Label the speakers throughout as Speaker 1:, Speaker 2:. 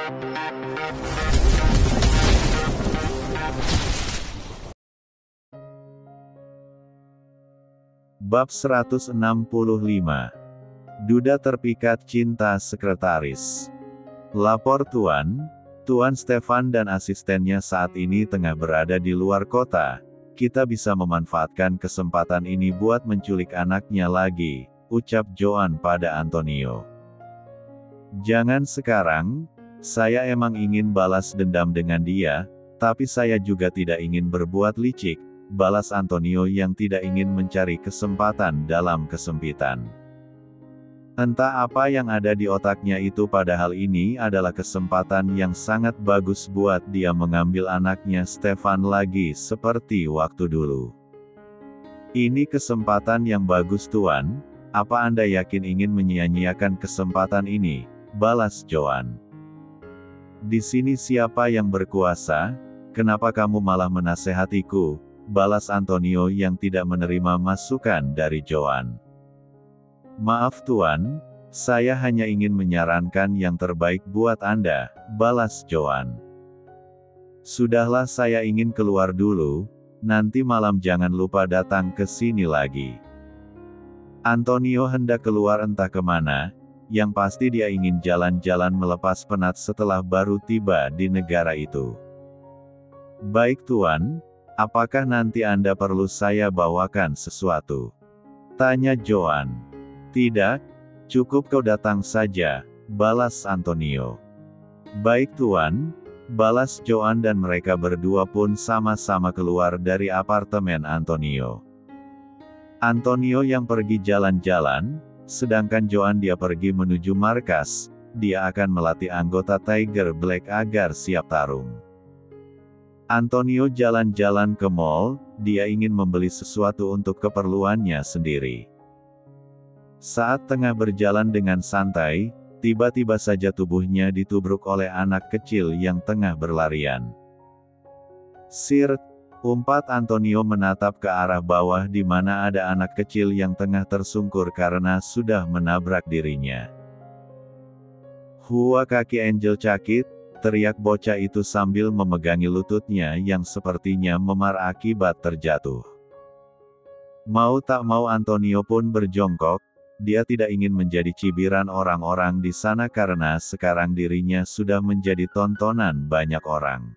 Speaker 1: Bab 165. Duda terpikat cinta sekretaris. Lapor Tuan, Tuan Stefan dan asistennya saat ini tengah berada di luar kota. Kita bisa memanfaatkan kesempatan ini buat menculik anaknya lagi, ucap Joan pada Antonio. Jangan sekarang, saya emang ingin balas dendam dengan dia, tapi saya juga tidak ingin berbuat licik, balas Antonio yang tidak ingin mencari kesempatan dalam kesempitan. Entah apa yang ada di otaknya itu, padahal ini adalah kesempatan yang sangat bagus buat dia mengambil anaknya Stefan lagi seperti waktu dulu. Ini kesempatan yang bagus Tuan, apa Anda yakin ingin menyia-nyiakan kesempatan ini? Balas Joan. Di sini siapa yang berkuasa? Kenapa kamu malah menasehatiku? Balas Antonio yang tidak menerima masukan dari Joan. Maaf Tuan, saya hanya ingin menyarankan yang terbaik buat Anda, balas Joan. Sudahlah, saya ingin keluar dulu, nanti malam jangan lupa datang ke sini lagi. Antonio hendak keluar entah kemana, yang pasti dia ingin jalan-jalan melepas penat setelah baru tiba di negara itu. Baik Tuan, apakah nanti Anda perlu saya bawakan sesuatu? Tanya Joan. Tidak, cukup kau datang saja, balas Antonio. Baik Tuan, balas Joan dan mereka berdua pun sama-sama keluar dari apartemen Antonio. Antonio yang pergi jalan-jalan, sedangkan Joan dia pergi menuju markas, dia akan melatih anggota Tiger Black agar siap tarung. Antonio jalan-jalan ke mall, dia ingin membeli sesuatu untuk keperluannya sendiri. Saat tengah berjalan dengan santai, tiba-tiba saja tubuhnya ditubruk oleh anak kecil yang tengah berlarian. Sir, umpat Antonio menatap ke arah bawah di mana ada anak kecil yang tengah tersungkur karena sudah menabrak dirinya. Hua kaki Angel cakit, teriak bocah itu sambil memegangi lututnya yang sepertinya memar akibat terjatuh. Mau tak mau Antonio pun berjongkok. Dia tidak ingin menjadi cibiran orang-orang di sana karena sekarang dirinya sudah menjadi tontonan banyak orang.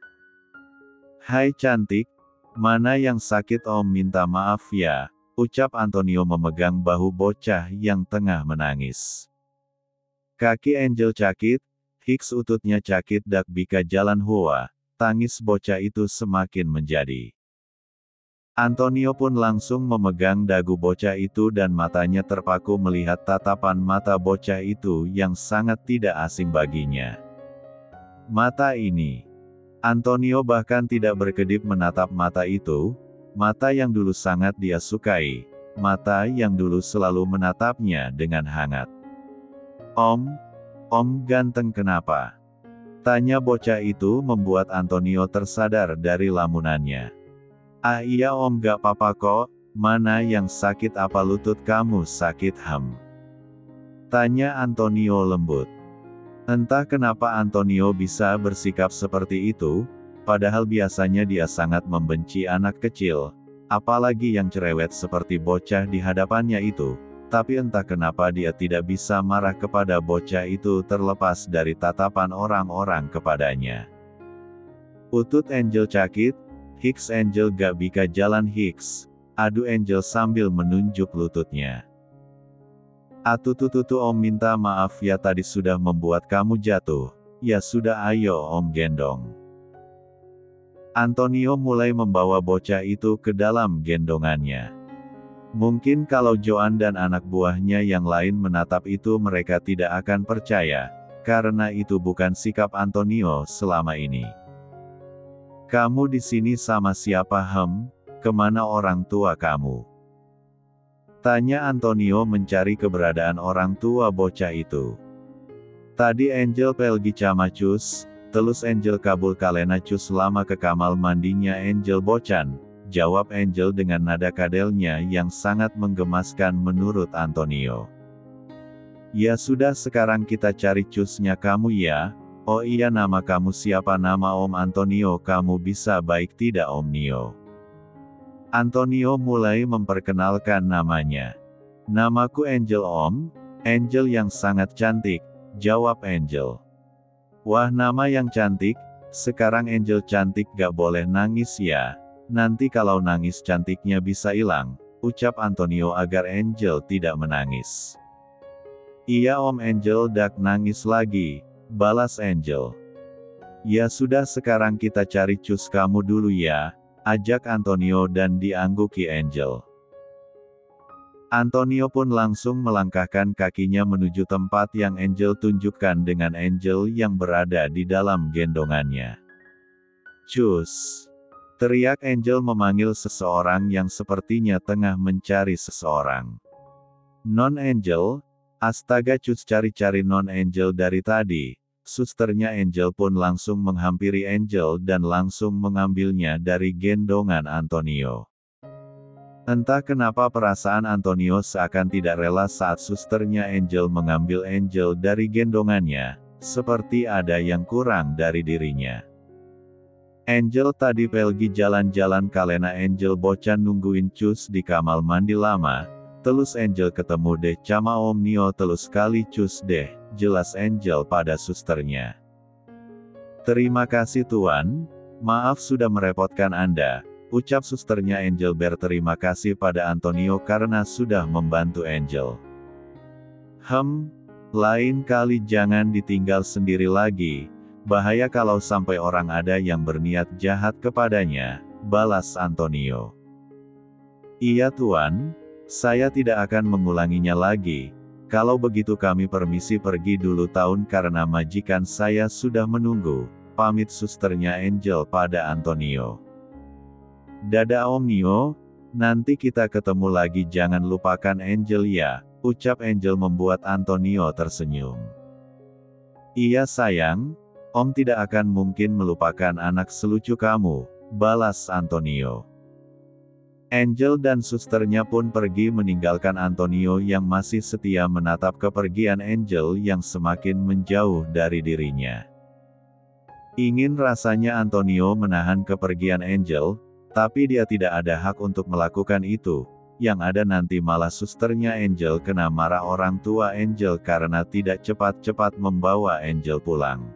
Speaker 1: Hai cantik, mana yang sakit Om minta maaf ya, ucap Antonio memegang bahu bocah yang tengah menangis. Kaki Angel cakit, hiks ututnya cakit dak bika jalan Hua, tangis bocah itu semakin menjadi. Antonio pun langsung memegang dagu bocah itu dan matanya terpaku melihat tatapan mata bocah itu yang sangat tidak asing baginya. Mata ini. Antonio bahkan tidak berkedip menatap mata itu, mata yang dulu sangat dia sukai, mata yang dulu selalu menatapnya dengan hangat. Om ganteng kenapa? Tanya bocah itu membuat Antonio tersadar dari lamunannya. Ah iya Om gak apa-apa kok, mana yang sakit apa lutut kamu sakit Tanya Antonio lembut. Entah kenapa Antonio bisa bersikap seperti itu, padahal biasanya dia sangat membenci anak kecil, apalagi yang cerewet seperti bocah di hadapannya itu, tapi entah kenapa dia tidak bisa marah kepada bocah itu terlepas dari tatapan orang-orang kepadanya. Utut Angel cakit, hiks Angel gak bika jalan hiks, adu Angel sambil menunjuk lututnya. Atutututu Om minta maaf ya tadi sudah membuat kamu jatuh, ya sudah ayo Om gendong. Antonio mulai membawa bocah itu ke dalam gendongannya. Mungkin kalau Joan dan anak buahnya yang lain menatap itu mereka tidak akan percaya, karena itu bukan sikap Antonio selama ini. Kamu di sini sama siapa Kemana orang tua kamu? Tanya Antonio mencari keberadaan orang tua bocah itu. Tadi Angel pelgi camacus, telus Angel kabul kalena cus lama ke kamar mandinya Angel bocan, jawab Angel dengan nada kadelnya yang sangat menggemaskan menurut Antonio. Ya sudah sekarang kita cari cusnya kamu ya, Oh iya, nama kamu siapa? Nama Om Antonio. Kamu bisa baik tidak Om Nio? Antonio mulai memperkenalkan namanya. Namaku Angel Om. Angel yang sangat cantik, jawab Angel. Wah, nama yang cantik. Sekarang Angel cantik, gak boleh nangis ya. Nanti kalau nangis cantiknya bisa hilang, ucap Antonio agar Angel tidak menangis. Iya Om, Angel dak nangis lagi, balas Angel. Ya sudah, sekarang kita cari cus kamu dulu ya, ajak Antonio dan diangguki Angel. Antonio pun langsung melangkahkan kakinya menuju tempat yang Angel tunjukkan dengan Angel yang berada di dalam gendongannya. Cus! Teriak Angel memanggil seseorang yang sepertinya tengah mencari seseorang. Non Angel? Astaga, Cus cari-cari non Angel dari tadi. Susternya Angel pun langsung menghampiri Angel dan langsung mengambilnya dari gendongan Antonio. Entah kenapa perasaan Antonio seakan tidak rela saat susternya Angel mengambil Angel dari gendongannya, seperti ada yang kurang dari dirinya. Angel tadi pergi jalan-jalan kalena Angel bocan nungguin cus di kamar mandi lama, telus Angel ketemu deh sama Om Nio telus kali cus deh, jelas Angel pada susternya. Terima kasih Tuan, maaf sudah merepotkan Anda. Ucap susternya Angel berterima kasih pada Antonio karena sudah membantu Angel. Lain kali jangan ditinggal sendiri lagi, bahaya kalau sampai orang ada yang berniat jahat kepadanya, balas Antonio. Iya Tuan, saya tidak akan mengulanginya lagi, kalau begitu kami permisi pergi dulu Tuan karena majikan saya sudah menunggu, pamit susternya Angel pada Antonio. Dadah Om Nio, nanti kita ketemu lagi, jangan lupakan Angel ya, ucap Angel membuat Antonio tersenyum. Iya sayang, Om tidak akan mungkin melupakan anak selucu kamu, balas Antonio. Angel dan susternya pun pergi meninggalkan Antonio yang masih setia menatap kepergian Angel yang semakin menjauh dari dirinya. Ingin rasanya Antonio menahan kepergian Angel, tapi dia tidak ada hak untuk melakukan itu, yang ada nanti malah susternya Angel kena marah orang tua Angel karena tidak cepat-cepat membawa Angel pulang.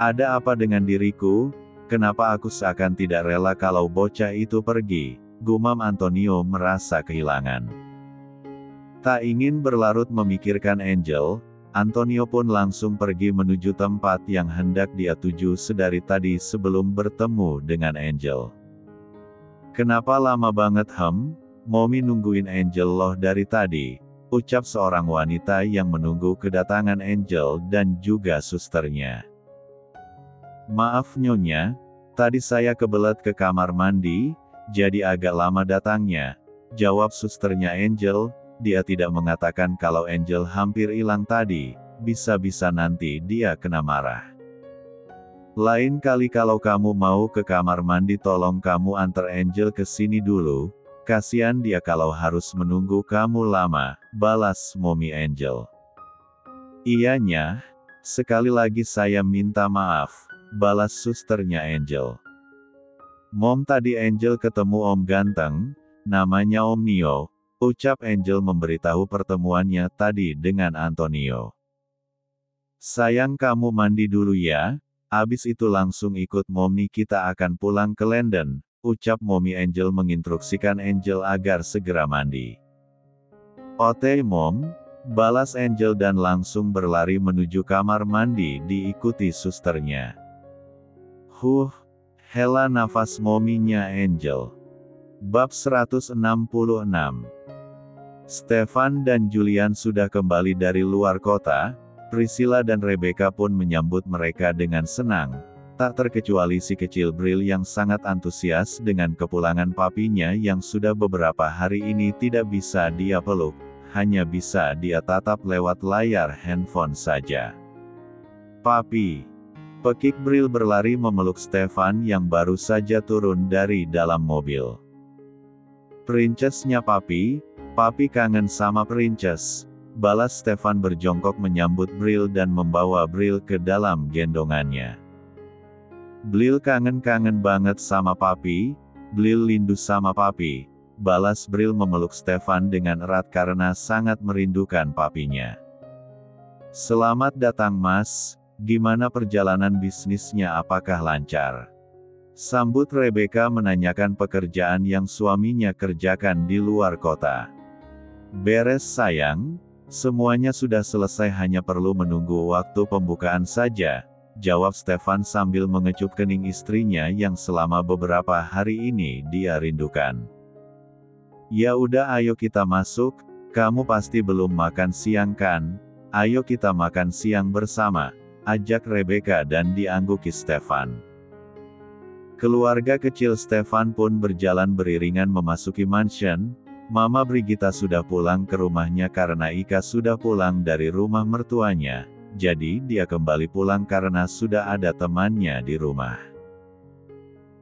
Speaker 1: Ada apa dengan diriku? Kenapa aku seakan tidak rela kalau bocah itu pergi? Gumam Antonio merasa kehilangan. Tak ingin berlarut memikirkan Angel, Antonio pun langsung pergi menuju tempat yang hendak dia tuju sedari tadi sebelum bertemu dengan Angel. Kenapa lama banget Momi nungguin Angel loh dari tadi, ucap seorang wanita yang menunggu kedatangan Angel dan juga susternya. Maaf Nyonya, tadi saya kebelet ke kamar mandi, jadi agak lama datangnya, jawab susternya Angel. Dia tidak mengatakan kalau Angel hampir hilang tadi, bisa-bisa nanti dia kena marah. Lain kali kalau kamu mau ke kamar mandi tolong kamu antar Angel ke sini dulu, kasihan dia kalau harus menunggu kamu lama, balas Momi Angel. Iyanya, sekali lagi saya minta maaf, balas susternya Angel. Mom tadi Angel ketemu Om ganteng, namanya Om Nio, ucap Angel memberitahu pertemuannya tadi dengan Antonio. Sayang kamu mandi dulu ya. Abis itu langsung ikut Mommy kita akan pulang ke London, ucap Mommy Angel menginstruksikan Angel agar segera mandi. Oke Mom, balas Angel dan langsung berlari menuju kamar mandi diikuti susternya. Hela nafas mominya Angel. Bab 166. Stefan dan Julian sudah kembali dari luar kota. Priscilla dan Rebecca pun menyambut mereka dengan senang, tak terkecuali si kecil Bril yang sangat antusias dengan kepulangan papinya yang sudah beberapa hari ini tidak bisa dia peluk, hanya bisa dia tatap lewat layar handphone saja. Papi! Pekik Bril berlari memeluk Stefan yang baru saja turun dari dalam mobil. Princessnya papi kangen sama Princess. balas Stefan berjongkok menyambut Bril dan membawa Bril ke dalam gendongannya. Bril kangen banget sama papi, Bril rindu sama papi, balas Bril memeluk Stefan dengan erat karena sangat merindukan papinya. Selamat datang Mas, gimana perjalanan bisnisnya, apakah lancar? Sambut Rebecca menanyakan pekerjaan yang suaminya kerjakan di luar kota. Beres sayang, semuanya sudah selesai, hanya perlu menunggu waktu pembukaan saja, jawab Stefan sambil mengecup kening istrinya yang selama beberapa hari ini dia rindukan. Ya udah ayo kita masuk, kamu pasti belum makan siang kan? Ayo kita makan siang bersama, ajak Rebecca dan diangguki Stefan. Keluarga kecil Stefan pun berjalan beriringan memasuki mansion. Mama Brigitta sudah pulang ke rumahnya karena Ika sudah pulang dari rumah mertuanya, jadi dia kembali pulang karena sudah ada temannya di rumah.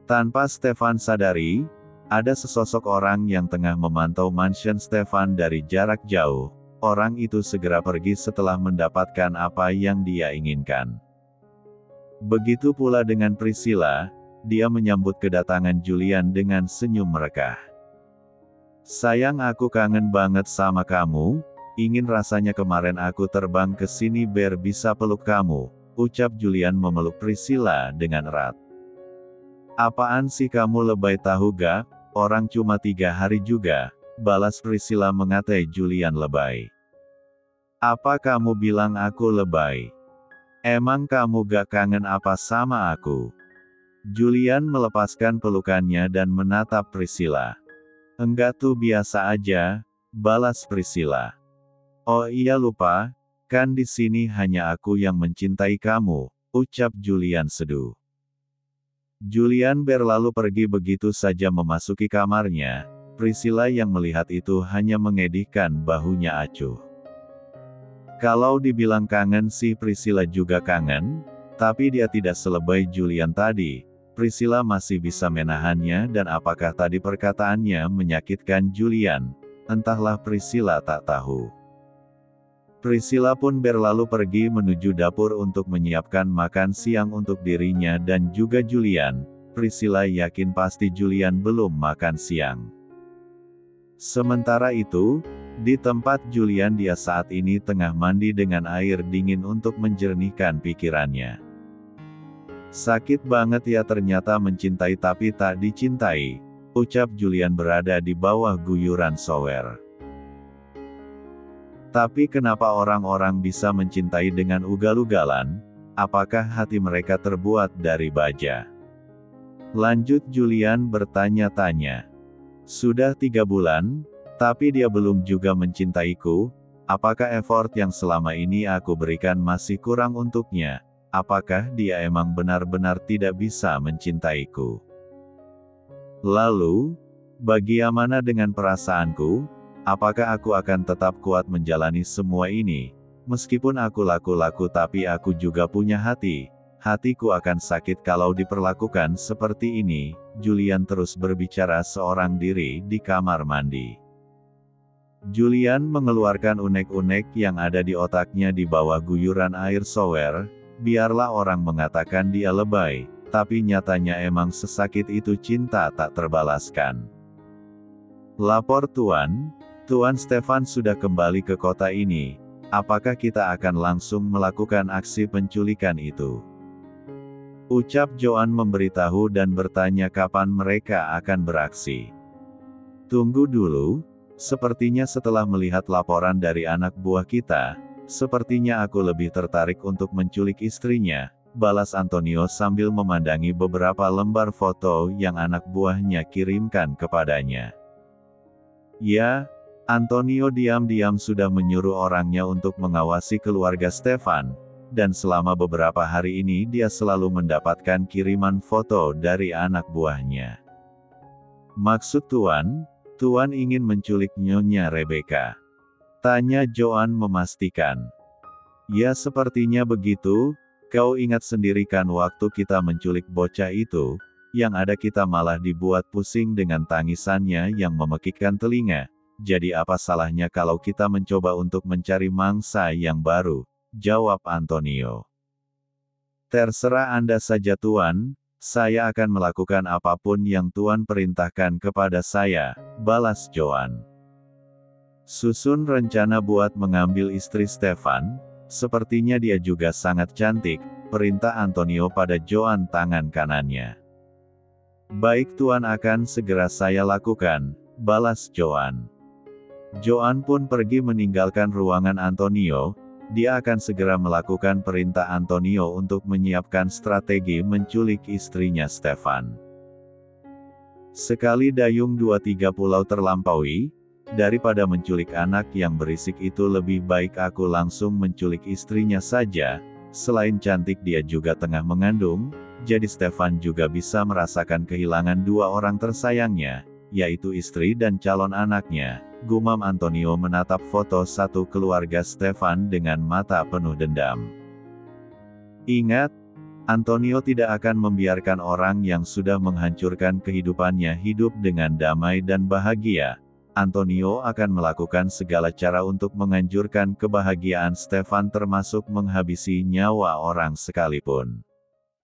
Speaker 1: Tanpa Stefan sadari, ada sesosok orang yang tengah memantau mansion Stefan dari jarak jauh. Orang itu segera pergi setelah mendapatkan apa yang dia inginkan. Begitu pula dengan Priscilla, dia menyambut kedatangan Julian dengan senyum merekah. Sayang, aku kangen banget sama kamu, ingin rasanya kemarin aku terbang ke sini biar bisa peluk kamu, ucap Julian memeluk Priscilla dengan erat. Apaan sih kamu lebay tahu gak, orang cuma 3 hari juga, balas Priscilla mengatai Julian lebay. Apa kamu bilang aku lebay? Emang kamu gak kangen apa sama aku? Julian melepaskan pelukannya dan menatap Priscilla. Enggak tuh, biasa aja, balas Priscilla. Oh iya lupa, kan di sini hanya aku yang mencintai kamu, ucap Julian seduh. Julian berlalu pergi begitu saja memasuki kamarnya. Priscilla yang melihat itu hanya mengedihkan bahunya acuh. Kalau dibilang kangen sih Priscilla juga kangen, tapi dia tidak selebay Julian tadi. Priscilla masih bisa menahannya, dan apakah tadi perkataannya menyakitkan Julian? Entahlah, Priscilla tak tahu. Priscilla pun berlalu pergi menuju dapur untuk menyiapkan makan siang untuk dirinya dan juga Julian. Priscilla yakin pasti Julian belum makan siang. Sementara itu, di tempat Julian dia saat ini tengah mandi dengan air dingin untuk menjernihkan pikirannya. Sakit banget ya ternyata mencintai tapi tak dicintai, ucap Julian berada di bawah guyuran shower. Tapi kenapa orang-orang bisa mencintai dengan ugal-ugalan? Apakah hati mereka terbuat dari baja? Lanjut Julian bertanya-tanya. Sudah 3 bulan, tapi dia belum juga mencintaiku. Apakah effort yang selama ini aku berikan masih kurang untuknya? Apakah dia emang benar-benar tidak bisa mencintaiku? Lalu, bagaimana dengan perasaanku? Apakah aku akan tetap kuat menjalani semua ini? Meskipun aku laku-laku tapi aku juga punya hati. Hatiku akan sakit kalau diperlakukan seperti ini. Julian terus berbicara seorang diri di kamar mandi. Julian mengeluarkan unek-unek yang ada di otaknya di bawah guyuran air shower. Biarlah orang mengatakan dia lebay, tapi nyatanya emang sesakit itu cinta tak terbalaskan. Lapor Tuan, Tuan Stefan sudah kembali ke kota ini. Apakah kita akan langsung melakukan aksi penculikan itu? Ucap Joan memberitahu dan bertanya kapan mereka akan beraksi. Tunggu dulu, sepertinya setelah melihat laporan dari anak buah kita, sepertinya aku lebih tertarik untuk menculik istrinya, balas Antonio sambil memandangi beberapa lembar foto yang anak buahnya kirimkan kepadanya. Ya, Antonio diam-diam sudah menyuruh orangnya untuk mengawasi keluarga Stefan, dan selama beberapa hari ini dia selalu mendapatkan kiriman foto dari anak buahnya. Maksud Tuan, Tuan ingin menculik Nyonya Rebecca? Tanya Joan memastikan. Ya sepertinya begitu, kau ingat sendiri kan waktu kita menculik bocah itu, yang ada kita malah dibuat pusing dengan tangisannya yang memekikkan telinga. jadi apa salahnya kalau kita mencoba untuk mencari mangsa yang baru, jawab Antonio. Terserah Anda saja Tuan, saya akan melakukan apapun yang Tuan perintahkan kepada saya, balas Joan. Susun rencana buat mengambil istri Stefan, sepertinya dia juga sangat cantik, perintah Antonio pada Joan tangan kanannya. Baik Tuan, akan segera saya lakukan, balas Joan. Joan pun pergi meninggalkan ruangan Antonio. Dia akan segera melakukan perintah Antonio untuk menyiapkan strategi menculik istrinya Stefan. Sekali dayung 2-3 pulau terlampaui, daripada menculik anak yang berisik itu lebih baik aku langsung menculik istrinya saja. Selain cantik dia juga tengah mengandung, jadi Stefan juga bisa merasakan kehilangan dua orang tersayangnya, yaitu istri dan calon anaknya. Gumam Antonio menatap foto satu keluarga Stefan dengan mata penuh dendam. Ingat, Antonio tidak akan membiarkan orang yang sudah menghancurkan kehidupannya hidup dengan damai dan bahagia. Antonio akan melakukan segala cara untuk menghancurkan kebahagiaan Stefan termasuk menghabisi nyawa orang sekalipun.